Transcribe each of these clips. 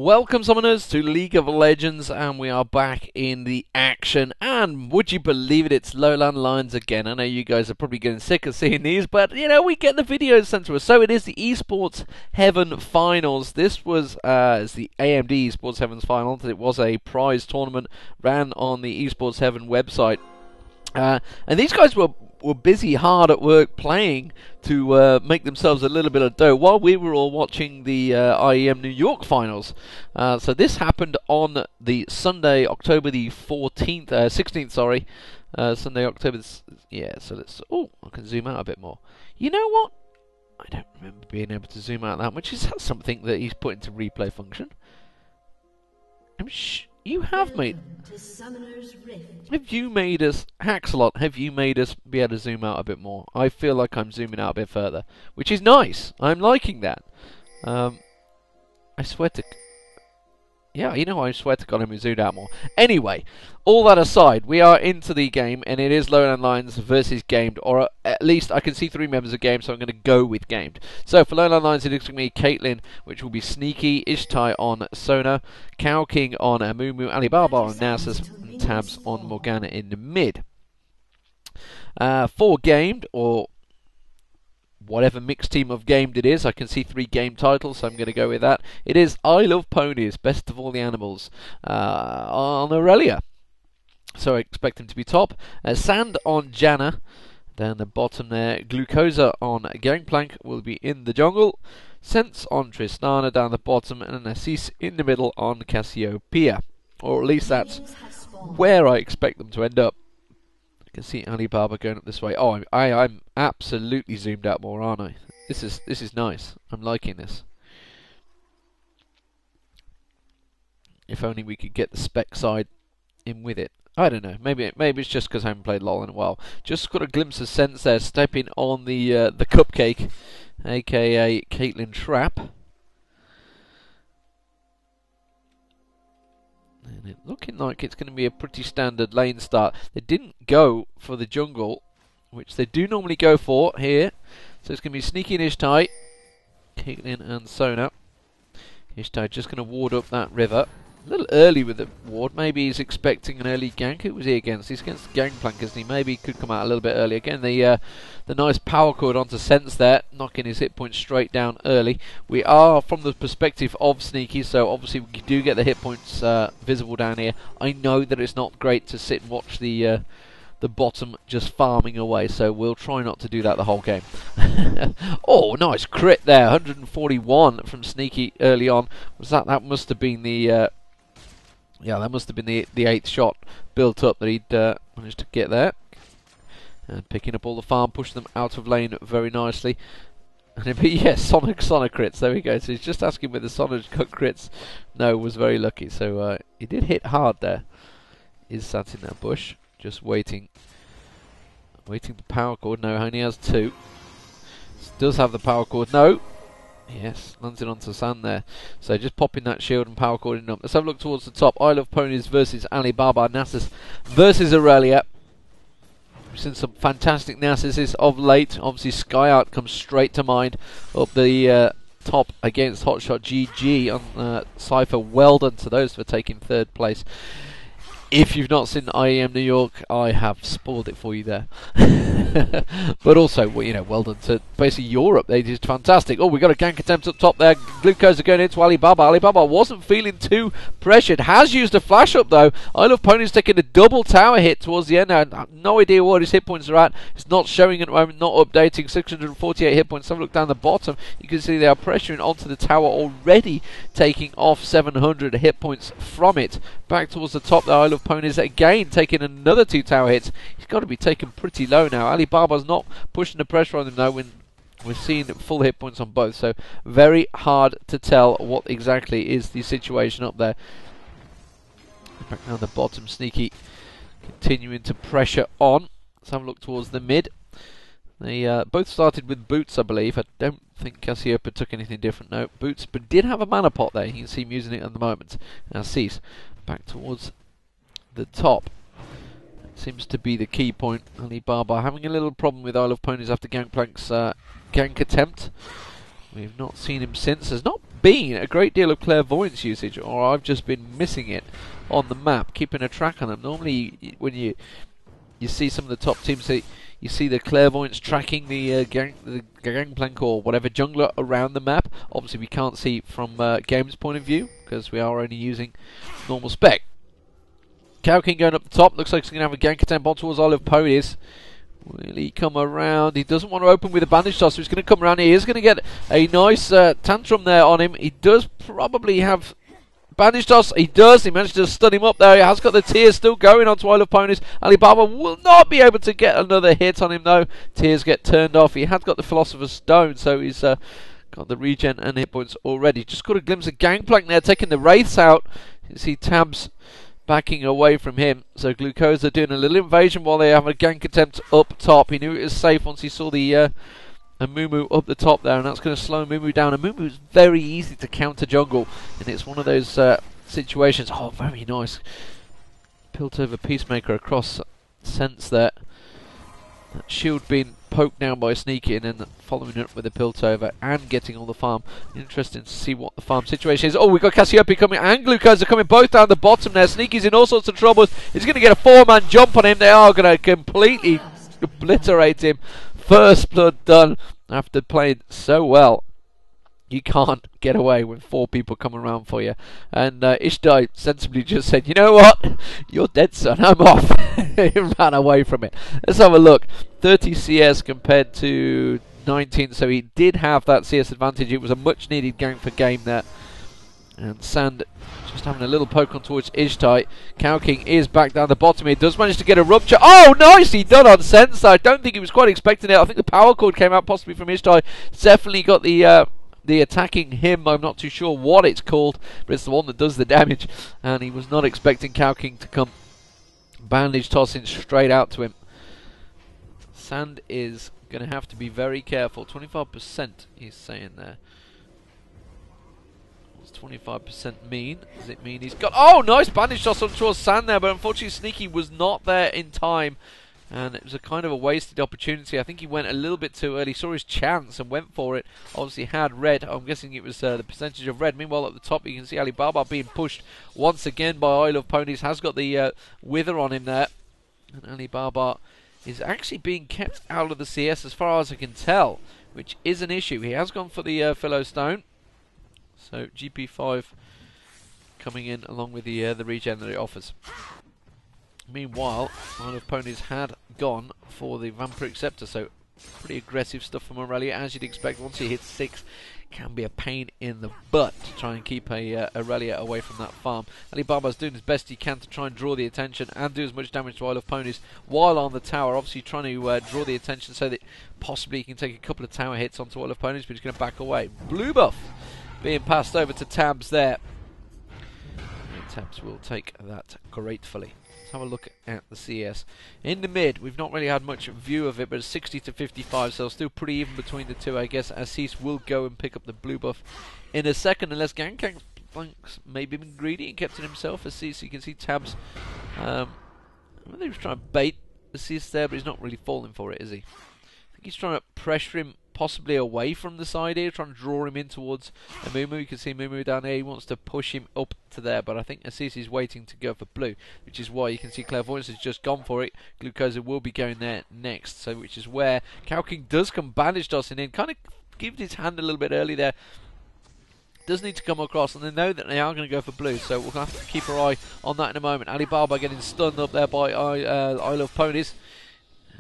Welcome summoners to League of Legends, and we are back in the action, and would you believe it, it's LowLandLions again. I know you guys are probably getting sick of seeing these, but you know, we get the videos sent to us. So it is the eSports Heaven Finals. This was it's the AMD eSports Heaven's Finals. It was a prize tournament ran on the eSports Heaven website, and these guys were busy hard at work playing to make themselves a little bit of dough while we were all watching the IEM New York finals. So this happened on the Sunday, October the 16th, sorry. Sunday, October, yeah, so let's, oh, I can zoom out a bit more. You know what? I don't remember being able to zoom out that much. Is that something that he's put into replay function? You have made... Have you made us... Haxalot, have you made us be able to zoom out a bit more? I feel like I'm zooming out a bit further, which is nice. I'm liking that. I swear to... Yeah, you know, I swear to God I'm zoomed out more. Anyway, all that aside, we are into the game, and it is LowLandLions versus Gamed, or at least I can see 3 members of Gamed, so I'm going to go with Gamed. So for LowLandLions, it looks like me Caitlyn, which will be Sneaky, Ishtai on Sona, Cow King on Amumu, Alibaba on Nasus, and Tabs on Morgana in the mid. For Gamed, or whatever mixed team of Gamed it is, I can see 3 game titles, so I'm going to go with that. It is I Love Ponies, Best of All the Animals, on Aurelia. So I expect him to be top. Sand on Janna, down the bottom there. Glucosa on Gangplank will be in the jungle. Sense on Tristana down the bottom, and Assis in the middle on Cassiopeia. Or at least that's where I expect them to end up. I can see Alibaba going up this way. Oh, I'm absolutely zoomed out more, aren't I? This is nice. I'm liking this. If only we could get the spec side in with it. I don't know. Maybe it's just because I haven't played LoL in a while. Just got a glimpse of Sense there, stepping on the cupcake, aka Caitlyn Trap. And it looking like it's going to be a pretty standard lane start. They didn't go for the jungle, which they do normally go for here. So it's going to be Sneaky and Ishtai, Caitlyn and Sona. Ishtai just going to ward up that river. A little early with the ward. Maybe he's expecting an early gank. Who was he against? He's against Gangplank, isn't he? Maybe he could come out a little bit early. Again, the nice power chord onto Sense there, knocking his hit points straight down early. We are from the perspective of Sneaky, so obviously we do get the hit points visible down here. I know that it's not great to sit and watch the bottom just farming away, so we'll try not to do that the whole game. Oh, nice crit there, 141 from Sneaky early on. Was that must have been the yeah, that must have been the 8th shot built up that he'd managed to get there. And picking up all the farm, pushing them out of lane very nicely. But yes, Sonic crits, there we go. So he's just asking with the Sonic crits. No, was very lucky. So he did hit hard there. Is sat in that bush, just waiting. Waiting for power chord. No, only has 2. Does have the power chord. No. Yes, lands it onto Sand there. So just popping that shield and power cording up. Let's have a look towards the top. I Love Ponies versus Alibaba. Nasus versus Aurelia. We've seen some fantastic Nasuses of late. Obviously Sky Art comes straight to mind. Up the top against Hotshot GG on Cypher. Well done to those for taking 3rd place. If you've not seen IEM New York, I have spoiled it for you there. But also, well, you know, well done to basically Europe. They did fantastic. Oh, we got a gank attempt up top there. Glucose are going into Alibaba. Alibaba wasn't feeling too pressured. Has used a flash up though. I Love Ponies taking a double tower hit towards the end. Now, I have no idea what his hit points are at. It's not showing at the moment, not updating. 648 hit points. Have a look down the bottom. You can see they are pressuring onto the tower already, taking off 700 hit points from it. Back towards the top there, I Love Ponies again taking another 2 tower hits. He's got to be taken pretty low now. Alibaba's not pushing the pressure on him though when we're seeing full hit points on both, so very hard to tell what exactly is the situation up there. Back down the bottom, Sneaky continuing to pressure on. Let's have a look towards the mid. They both started with boots, I believe. I don't think Cassiopeia took anything different. No, boots, but did have a mana pot there. You can see him using it at the moment. Now Cease back towards the top. Seems to be the key point. Alibaba having a little problem with I Love Ponies after Gangplank's gank attempt. We've not seen him since. There's not been a great deal of clairvoyance usage, or I've just been missing it on the map, keeping a track on them. Normally, when you see some of the top teams, you see the clairvoyance tracking the gangplank or whatever jungler around the map. Obviously, we can't see from Game's point of view because we are only using normal spec. Cowking going up the top. Looks like he's going to have a gank attempt on towards Olive Ponies. Will he come around? He doesn't want to open with a bandage toss, so he's going to come around. He is going to get a nice tantrum there on him. He does probably have bandage toss. He does. He managed to stun him up there. He has got the tears still going on to Isle of Ponies. Alibaba will not be able to get another hit on him, though. Tears get turned off. He has got the Philosopher's Stone, so he's got the regen and hit points already. Just got a glimpse of Gangplank there, taking the Wraiths out. You see Tabs backing away from him. So Glucosa doing a little invasion while they have a gank attempt up top. He knew it was safe once he saw the Amumu up the top there, and that's going to slow Amumu down. Amumu is very easy to counter jungle, and it's one of those situations. Oh, very nice. Piltover Peacemaker across sense there. That shield being poked down by Sneaky and then following it up with a Piltover and getting all the farm. Interesting to see what the farm situation is. Oh, we've got Cassiope coming and Glucosa coming both down the bottom there. Sneaky's in all sorts of troubles. He's going to get a 4-man jump on him. They are going to completely obliterate him. First blood done after playing so well. You can't get away with 4 people coming around for you. And Ishdai sensibly just said, you know what? You're dead, son. I'm off. He ran away from it. Let's have a look. 30 CS compared to 19. So he did have that CS advantage. It was a much needed gank for Game there. And Sand just having a little poke on towards Ishtai. Cow King is back down the bottom. He does manage to get a rupture. Oh, nicely done on Sense. I don't think he was quite expecting it. I think the power cord came out possibly from Ishtai. Definitely got the attacking him. I'm not too sure what it's called, but it's the one that does the damage. And he was not expecting Cow King to come bandage tossing straight out to him. Sand is going to have to be very careful. 25% he's saying there. What's 25% mean? Does it mean he's got... Oh, nice bandage toss on towards Sand there, but unfortunately Sneaky was not there in time. And it was a kind of a wasted opportunity. I think he went a little bit too early. Saw his chance and went for it. Obviously had red. I'm guessing it was the percentage of red. Meanwhile, at the top, you can see Alibaba being pushed once again by Isle of Ponies. Has got the wither on him there. And Alibaba is actually being kept out of the CS as far as I can tell, which is an issue. He has gone for the Philo Stone. So GP5 coming in along with the regen that it offers. Meanwhile, Isle of Ponies had gone for the Vampiric Scepter, so pretty aggressive stuff from Aurelia, as you'd expect. Once he hits 6, can be a pain in the butt to try and keep Aurelia away from that farm. Alibaba's doing his best he can to try and draw the attention and do as much damage to Isle of Ponies while on the tower. Obviously trying to draw the attention so that possibly he can take a couple of tower hits onto Isle of Ponies, but he's going to back away. Blue buff being passed over to Tabs there. And Tabs will take that gratefully. Have a look at the CS. In the mid, we've not really had much view of it, but it's 60 to 55, so still pretty even between the two, I guess. Assis will go and pick up the blue buff in a second, unless Gangplank maybe been greedy and kept it himself. Assis, you can see Tabs. I think he was trying to bait Assis there, but he's not really falling for it, is he? I think he's trying to pressure him possibly away from the side here, trying to draw him in towards Amumu. You can see Amumu down there. He wants to push him up to there, but I think Assis is waiting to go for blue, which is why you can see Clairvoyance has just gone for it. Glucosa will be going there next, so which is where Cow King does come bandage tossing in. Kind of gives his hand a little bit early there. Does need to come across, and they know that they are going to go for blue, so we'll have to keep our eye on that in a moment. Alibaba getting stunned up there by Isle of Ponies.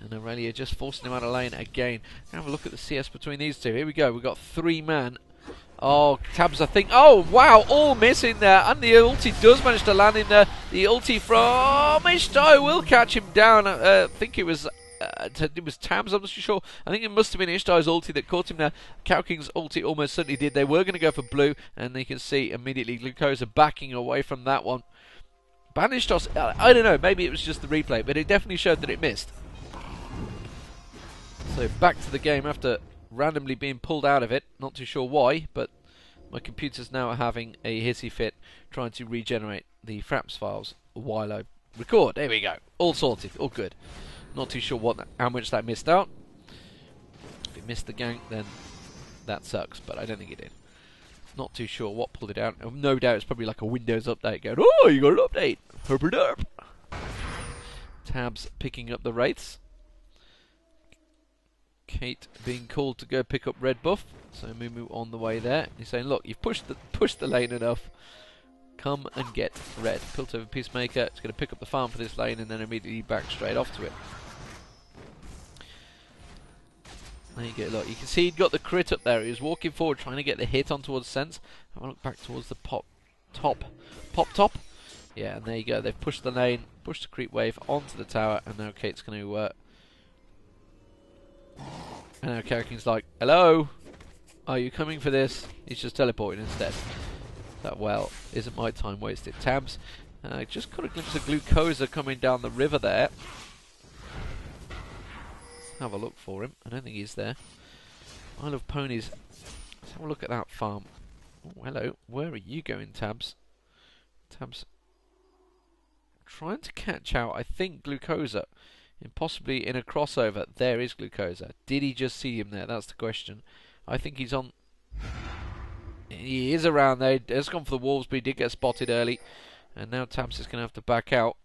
And Aurelia just forcing him out of lane again. Have a look at the CS between these two. Here we go. We've got 3 man. Oh, Tabs, I think. Oh, wow. All missing there. And the ulti does manage to land in there. The ulti from Ishtai will catch him down. I think it was Tabs, I'm not too sure. I think it must have been Ishtai's ulti that caught him there. Cow King's ulti almost certainly did. They were going to go for blue. And you can see immediately Glucosa backing away from that one. Bandage toss. I don't know. Maybe it was just the replay. But it definitely showed that it missed. So back to the game after randomly being pulled out of it. Not too sure why, but my computer's now having a hissy fit trying to regenerate the Fraps files while I record. There we go. All sorted. All good. Not too sure how much that missed out. If it missed the gank, then that sucks, but I don't think it did. Not too sure what pulled it out. No doubt it's probably like a Windows update going, oh, you got an update. Herp derp. Tabs picking up the wraiths. Kate being called to go pick up red buff. So Mumu on the way there. He's saying, look, you've pushed the lane enough. Come and get red. Piltover Peacemaker. It's going to pick up the farm for this lane and then immediately back straight off to it. There you go. Look, you can see he'd got the crit up there. He was walking forward trying to get the hit on towards Sense. Have a look back towards the pop top. Yeah, and there you go. They've pushed the lane, pushed the creep wave onto the tower, and now Kate's going to... and now Karaking's like, hello? Are you coming for this? He's just teleporting instead. That well isn't my time wasted. Tabs just got a glimpse of Glucosa coming down the river there. Let's have a look for him. I don't think he's there. Isle of Ponies. Let's have a look at that farm. Oh, hello. Where are you going, Tabs? Tabs trying to catch out, I think, Glucosa. And possibly in a crossover. There is Glucosa. Did he just see him there? That's the question. I think he's on... He is around there. He has gone for the wolves, but he did get spotted early. And now Tabs is going to have to back out.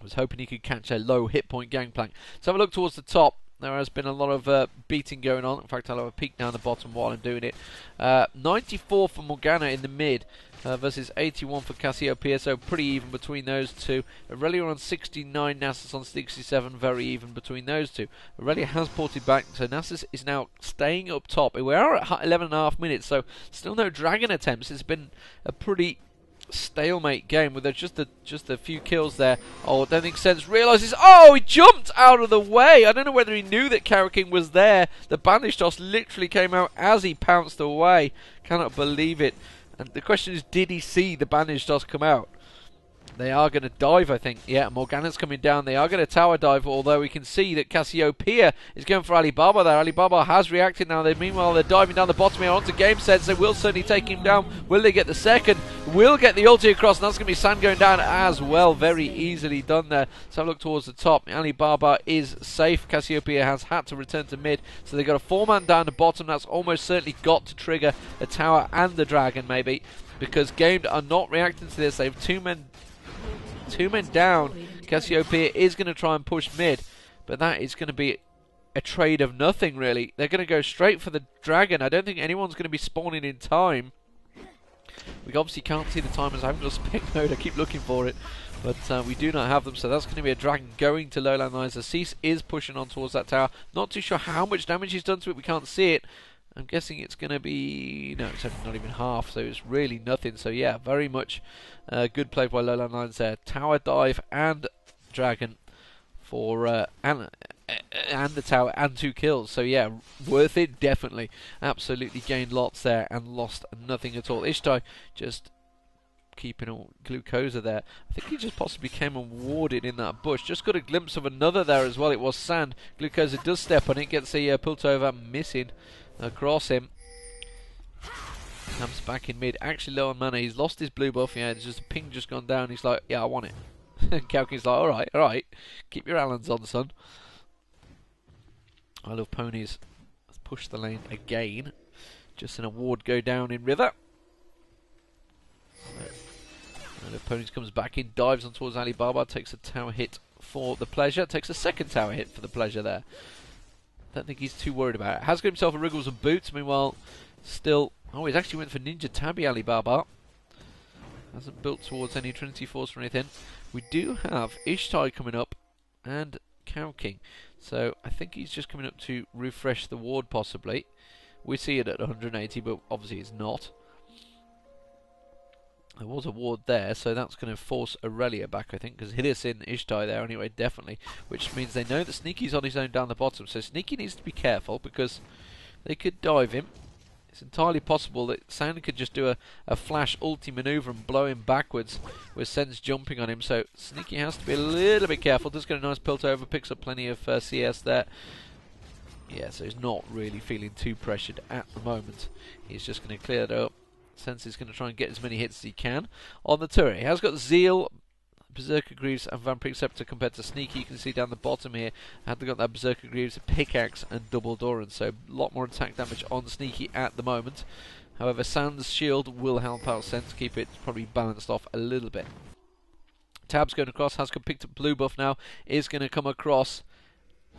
I was hoping he could catch a low hit point gangplank. Let's have a look towards the top. There has been a lot of beating going on. In fact, I'll have a peek down the bottom while I'm doing it. 94 for Morgana in the mid versus 81 for Cassiopeia, so pretty even between those two. Aurelia on 69, Nasus on 67, very even between those two. Aurelia has ported back, so Nasus is now staying up top. We are at 11.5 minutes, so still no dragon attempts. It's been a pretty stalemate game with just a few kills there. Oh, I don't think Sense realises. Oh, he jumped out of the way. I don't know whether he knew that Karaking was there. The bandage toss literally came out as he pounced away. Cannot believe it. And the question is, did he see the bandage toss come out? They are going to dive, I think. Yeah, Morgana's coming down. They are going to tower dive, although we can see that Cassiopeia is going for Alibaba there. Alibaba has reacted now. Meanwhile, they're diving down the bottom here onto Game Sense. They will certainly take him down. Will they get the second? Will get the ulti across, and that's going to be Sand going down as well. Very easily done there. So have a look towards the top. Alibaba is safe. Cassiopeia has had to return to mid, so they've got a 4-man down the bottom. That's almost certainly got to trigger a tower and the dragon, maybe, because Gamed are not reacting to this. They have two men down. Cassiopeia is going to try and push mid, but that is going to be a trade of nothing, really. They're going to go straight for the dragon. I don't think anyone's going to be spawning in time. We obviously can't see the timers. I haven't got spec mode. I keep looking for it, but we do not have them, so that's going to be a dragon going to LowLandLions. The Cease is pushing on towards that tower. Not too sure how much damage he's done to it. We can't see it. I'm guessing it's going to be... No, it's not even half, so it's really nothing. So yeah, very much good play by LowLandLions there. Tower dive and dragon for... and the tower and 2 kills. So yeah, worth it, definitely. Absolutely gained lots there and lost nothing at all. Ishtai just keeping all Glucosa there. I think he just possibly came and warded in that bush. Just got a glimpse of another there as well. It was Sand. Glucosa does step on it, gets a Piltover missing across him. Comes back in mid, actually low on mana. He's lost his blue buff. Yeah, there's just a ping just gone down. He's like, yeah, I want it. And Kalkin's like, alright, keep your Allens on, son. I love ponies. Let's push the lane again. Just an award go down in river. I love ponies comes back in, dives on towards Alibaba, takes a tower hit for the pleasure, takes a second tower hit for the pleasure there. Don't think he's too worried about it. Has got himself a Wriggles and Boots, meanwhile, still... Oh, he's actually went for Ninja Tabby Alibaba. Hasn't built towards any Trinity Force or anything. We do have Ishtai coming up and Cow King. So I think he's just coming up to refresh the ward, possibly. We see it at 180, but obviously it's not. There was a ward there, so that's going to force Aurelia back, I think, because Hideous in Ishtai there anyway, definitely. Which means they know that Sneaky's on his own down the bottom, so Sneaky needs to be careful, because they could dive him. It's entirely possible that Sand could just do a flash ulti maneuver and blow him backwards with Sense jumping on him, so Sneaky has to be a little bit careful. Does get a nice Piltover, picks up plenty of CS there. Yeah, so he's not really feeling too pressured at the moment. He's just going to clear it up. Sense is going to try and get as many hits as he can on the turret. He has got Zeal, Berserker Greaves and Van Preceptor compared to Sneaky. You can see down the bottom here, had they got that Berserker Greaves, Pickaxe and Double Doran, so a lot more attack damage on Sneaky at the moment. However, Sand's shield will help out Sense, keep it probably balanced off a little bit. Tab's going across, has picked up blue buff now, is going to come across.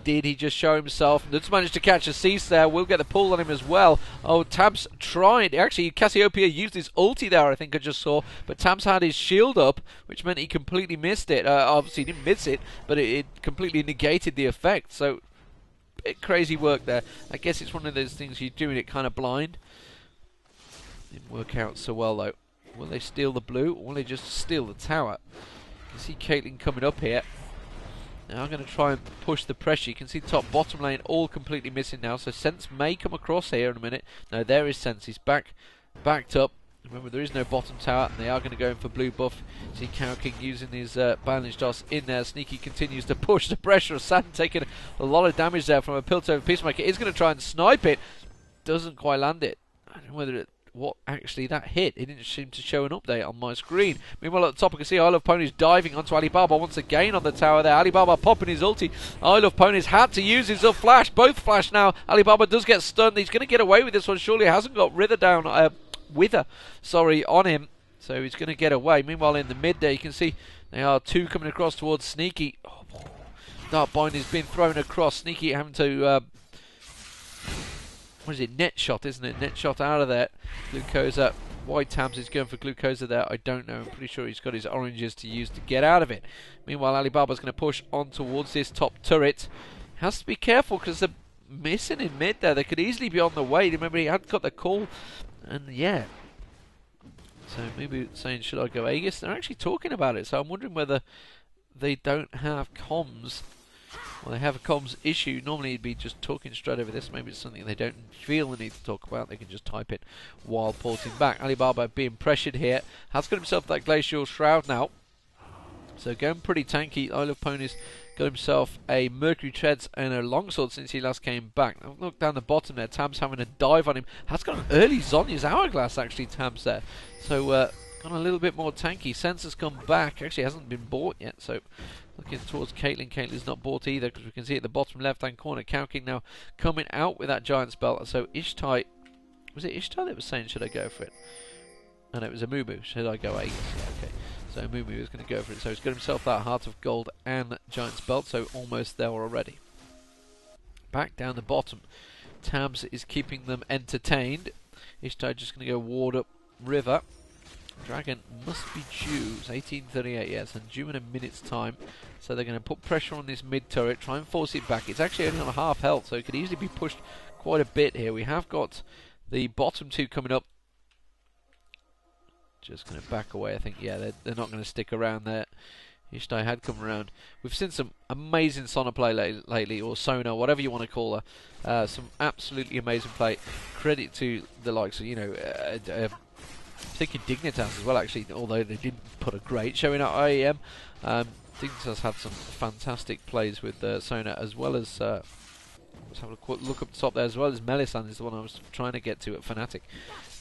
Did he just show himself? Does manage to catch a cease there. We'll get the pull on him as well. Oh, Tab's tried. Actually, Cassiopeia used his ulti there, I think I just saw. But Tab's had his shield up, which meant he completely missed it. Obviously, he didn't miss it, but it completely negated the effect. So, bit crazy work there. I guess it's one of those things you're doing it kind of blind. Didn't work out so well, though. Will they steal the blue, or will they just steal the tower? You can see Caitlyn coming up here. Now I'm going to try and push the pressure. You can see top bottom lane all completely missing now, so Sense may come across here in a minute. No, there is Sense. He's backed up. Remember, there is no bottom tower, and they are going to go in for blue buff. See Cow King using his Banish Doss in there. Sneaky continues to push the pressure. Sand taking a lot of damage there from a Piltover Peacemaker. Is going to try and snipe it. Doesn't quite land it. I don't know whether what actually that hit. It didn't seem to show an update on my screen. Meanwhile, at the top, I can see I Love Ponies diving onto Alibaba once again on the tower there. Alibaba popping his ulti. I Love Ponies had to use his flash. Both flash now. Alibaba does get stunned. He's going to get away with this one. Surely hasn't got Wither on him. So he's going to get away. Meanwhile, in the mid there, you can see they are two coming across towards Sneaky. Oh, Dark Bind has been thrown across. Sneaky having to... what is it? Net shot, isn't it? Net shot out of there. Glucosa. Why Tabs is going for Glucosa there, I don't know. I'm pretty sure he's got his oranges to use to get out of it. Meanwhile, Alibaba's going to push on towards this top turret. Has to be careful because they're missing in mid there. They could easily be on the way. Remember, he had got the call. And yeah. So maybe saying, should I go Aegis? They're actually talking about it. So I'm wondering whether they don't have comms. Well, they have a comms issue. Normally it'd be just talking straight over this. Maybe it's something they don't feel the need to talk about. They can just type it while porting back. Alibaba being pressured here. Has got himself that Glacial Shroud now. So going pretty tanky. I Love Ponies got himself a Mercury Treads and a Longsword since he last came back. Now look down the bottom there. Tam's having a dive on him. Has got an early Zonya's Hourglass actually, Tam's there. So gone a little bit more tanky. Sensor's come back. Actually hasn't been bought yet. So looking towards Caitlyn. Caitlyn's not bought either because we can see at the bottom left hand corner Cow King now coming out with that Giant Spell. So Ishtai, was it Ishtai that was saying should I go for it? And it was Amumu. Should I go Aegis? Yeah, okay. So Amumu is going to go for it. So he's got himself that Heart of Gold and Giant Spell. So almost there already. Back down the bottom. Tabs is keeping them entertained. Ishtai just going to go ward up River. Dragon must be due. It's 18:38, yes, and due in a minute's time. So they're going to put pressure on this mid turret, try and force it back. It's actually only on a half health, so it could easily be pushed quite a bit here. We have got the bottom two coming up. Just going to back away, I think. Yeah, they're not going to stick around there. Ishtai had come around. We've seen some amazing Sona play lately, or Sona, whatever you want to call her. Some absolutely amazing play. Credit to the likes of, you know, thinking Dignitas as well, actually, although they didn't put a great showing at IEM. Dignitas had some fantastic plays with Sona, as well as let's have a quick look up the top there, as well as Melisande is the one I was trying to get to at Fnatic.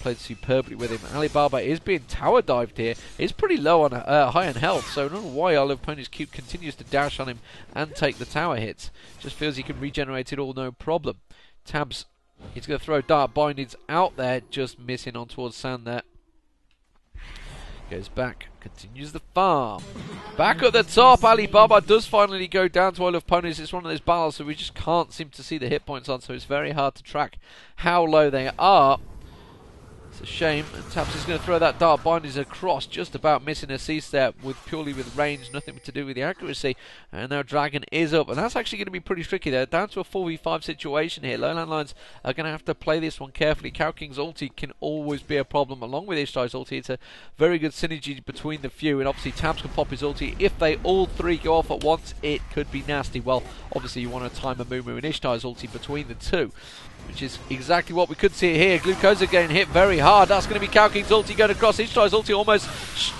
Played superbly with him. Alibaba is being tower dived here. He's pretty low on high on health, so I don't know why I Love Ponies continues to dash on him and take the tower hits. Just feels he can regenerate it all no problem. Tabs, he's going to throw Dark Bindings out there, just missing on towards Sand there. Goes back, continues the farm. Back at the top, Alibaba does finally go down to I Love Ponies. It's one of those battles so we just can't seem to see the hit points on, so it's very hard to track how low they are. It's a shame, and Taps is going to throw that Dark Bindings across, just about missing a cease there purely with range, nothing to do with the accuracy. And now Dragon is up, and that's actually going to be pretty tricky there. Down to a 4v5 situation here. LowLandLions are going to have to play this one carefully. Cow King's ulti can always be a problem, along with Ishtai's ulti. It's a very good synergy between the few, and obviously Taps can pop his ulti. If they all three go off at once, it could be nasty. Well, obviously you want to time Amumu and Ishtai's ulti between the two. which is exactly what we could see here. Glucosa getting hit very hard. That's going to be Cow King's ulti going across. Ishtar's ulti almost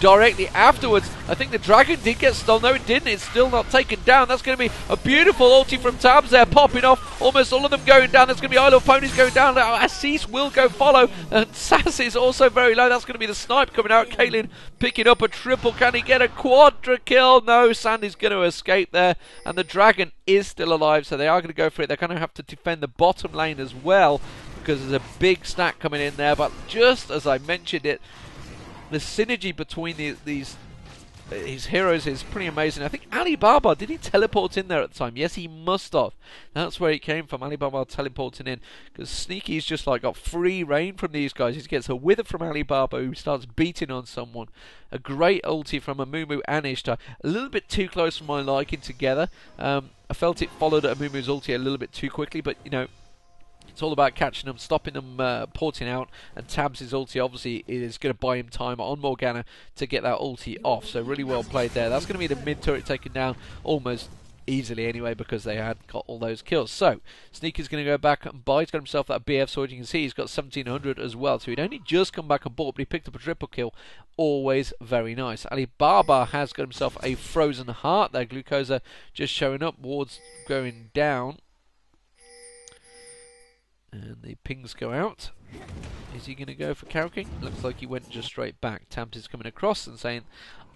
directly afterwards. I think the dragon did get stolen. No, it didn't. It's still not taken down. That's going to be a beautiful ulti from Tabs there, popping off. Almost all of them going down. That's going to be I Love Ponies going down. Assis will go follow. And Sass is also very low. That's going to be the snipe coming out. Caitlyn picking up a triple. Can he get a quadra kill? No, Sandy's going to escape there. And the dragon is still alive, so they are going to go for it. They're going to have to defend the bottom lane as well, because there's a big stack coming in there. But just as I mentioned it, the synergy between these heroes is pretty amazing. I think Alibaba, did he teleport in there at the time? Yes, he must have. That's where he came from, Alibaba teleporting in, because Sneaky's just like got free reign from these guys. He gets a wither from Alibaba, who starts beating on someone. A great ulti from Amumu and Ishtar. A little bit too close for my liking together. I felt it followed Amumu's ulti a little bit too quickly, but you know, it's all about catching them, stopping them porting out, and Tabs' ulti obviously is going to buy him time on Morgana to get that ulti off, so really well played there. That's going to be the mid turret taken down almost easily anyway, because they had got all those kills. So Sneaker's going to go back and buy. He's got himself that BF sword. You can see he's got 1700 as well, so he'd only just come back and bought, but he picked up a triple kill. Always very nice. Alibaba has got himself a frozen heart there. Glucosa just showing up, wards going down, and the pings go out. Is he going to go for Cow King? Looks like he went just straight back. Tabs is coming across and saying,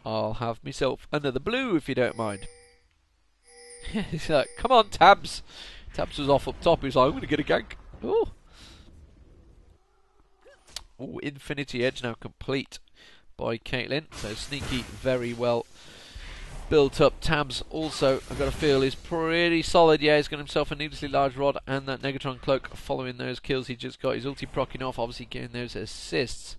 I'll have myself another blue if you don't mind. He's like, come on, Tabs. Tabs was off up top. He's like, I'm going to get a gank. Oh, Infinity Edge now complete by Caitlyn. So Sneaky very well built up. Tabs also, I've got a feel, is pretty solid. Yeah, he's got himself a needlessly large rod and that Negatron cloak following those kills he just got. His ulti procking off, obviously getting those assists.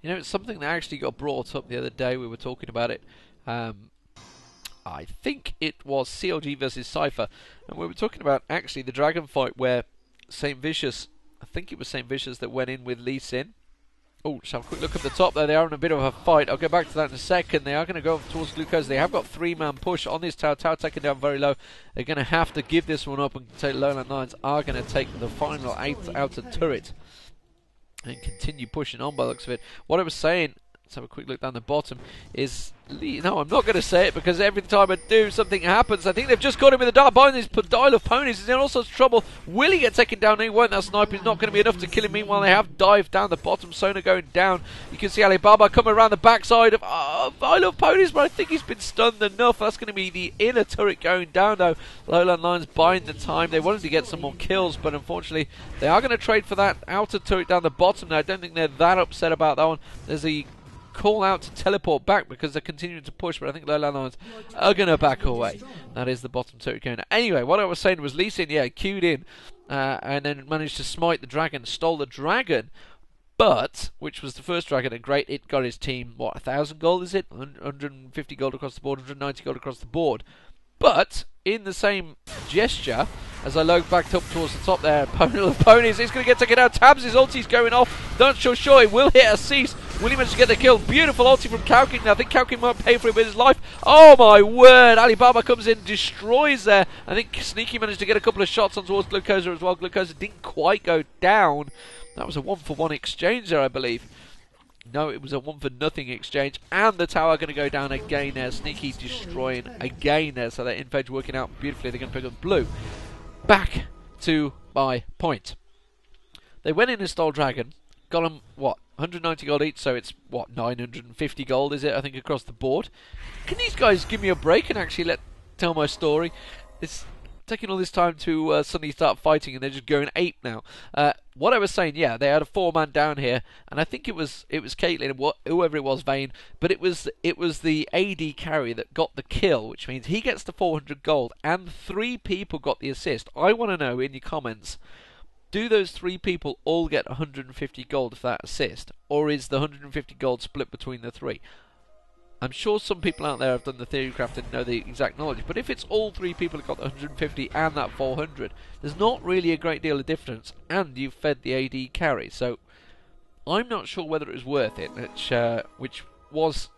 You know, it's something that actually got brought up the other day. We were talking about it. I think it was CLG versus Cypher, and we were talking about actually the dragon fight where St. Vicious, I think it was St. Vicious that went in with Leigh Sin. Oh, just have a quick look at the top there. They are in a bit of a fight. I'll go back to that in a second. They are going to go towards Glucose. They have got 3-man push on this tower. Tower taken down very low. They're going to have to give this one up, and take LowLandLions are going to take the final outer turret and continue pushing on by the looks of it. What I was saying, let's have a quick look down the bottom, is Leigh. No, I'm not going to say it, because every time I do, something happens. I think they've just got him with the dark bind. He's put Dial of Ponies. He's in all sorts of trouble. Will he get taken down? No, he won't. That sniper is not going to be enough to kill him. Meanwhile, they have dived down the bottom. Sona going down. You can see Alibaba coming around the backside of I Love Ponies, but I think he's been stunned enough. That's going to be the inner turret going down, though. LowLandLions buying the time. They wanted to get some more kills, but unfortunately, they are going to trade for that outer turret down the bottom now. I don't think they're that upset about that one. There's a call out to teleport back because they're continuing to push, but I think LowLandLions are going to back away. That is the bottom turret going. Anyway, what I was saying was Leigh Sin, yeah, queued in and then managed to smite the dragon, stole the dragon, but, which was the first dragon, and great, it got his team, what, 1,000 gold is it? 150 gold across the board, 190 gold across the board. But, in the same gesture, as I look back up towards the top there, Ponies is going to get taken out. Tabs' ulti's going off. Not sure he will hit a cease. Will he manage to get the kill? Beautiful ulti from Cow King. I think Cow King might pay for it with his life. Oh my word! Alibaba comes in, destroys there. I think Sneaky managed to get a couple of shots on towards Glucosa as well. Glucosa didn't quite go down. That was a 1-for-1 exchange there, I believe. No, it was a 1-for-0 exchange, and the tower going to go down again there. Sneaky destroying again there, so that Infedge working out beautifully. They're going to pick up blue. Back to my point. They went in and stole dragon, got them, what, 190 gold each, so it's, what, 950 gold, is it, I think, across the board. Can these guys give me a break and actually tell my story? It's taking all this time to suddenly start fighting, and they're just going ape now. What I was saying, yeah, they had a 4-man down here, and I think it was Caitlyn and whoever it was, Vayne, but it was the AD carry that got the kill, which means he gets the 400 gold, and 3 people got the assist. I want to know in your comments, do those 3 people all get 150 gold for that assist, or is the 150 gold split between the 3? I'm sure some people out there have done the theory craft and know the exact knowledge, but if it's all 3 people who got the 150 and that 400, there's not really a great deal of difference, and you've fed the AD carry, so I'm not sure whether it was worth it, which was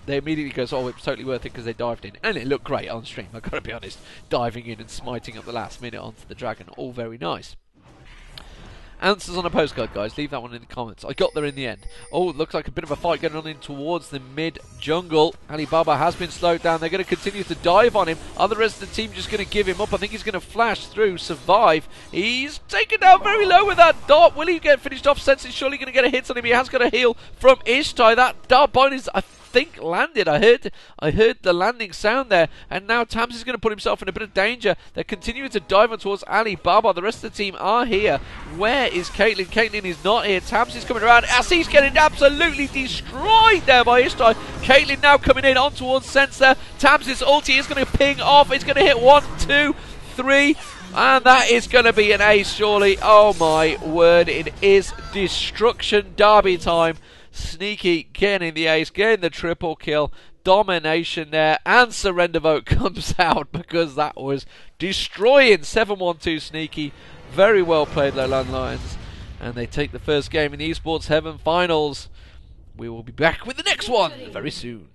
they immediately goes, oh, it was totally worth it because they dived in. And it looked great on stream, I've got to be honest. Diving in and smiting up the last minute onto the dragon, all very nice. Answers on a postcard, guys. Leave that one in the comments. I got there in the end. Oh, it looks like a bit of a fight going on in towards the mid-jungle. Alibaba has been slowed down. They're going to continue to dive on him. Are the rest of the team just going to give him up? I think he's going to flash through, survive. He's taken down very low with that dart. Will he get finished off? Sense is surely going to get a hit on him. He has got a heal from Ishtai. That dart point is, I think, landed. I heard the landing sound there, and now Tams is going to put himself in a bit of danger. They're continuing to dive on towards Alibaba. The rest of the team are here. Where is Caitlyn? Caitlyn is not here. Tams is coming around as he's getting absolutely destroyed there by Ishtai. Caitlyn now coming in on towards Sense there. Tams' ulti is going to ping off. It's going to hit 1, 2, 3. And that is going to be an ace, surely. Oh my word, it is destruction derby time. Sneaky getting the ace, getting the triple kill, domination there, and surrender vote comes out because that was destroying. 7-1-2 Sneaky. Very well played, LowLandLions. And they take the first game in the eSports Heaven Finals. We will be back with the next one very soon.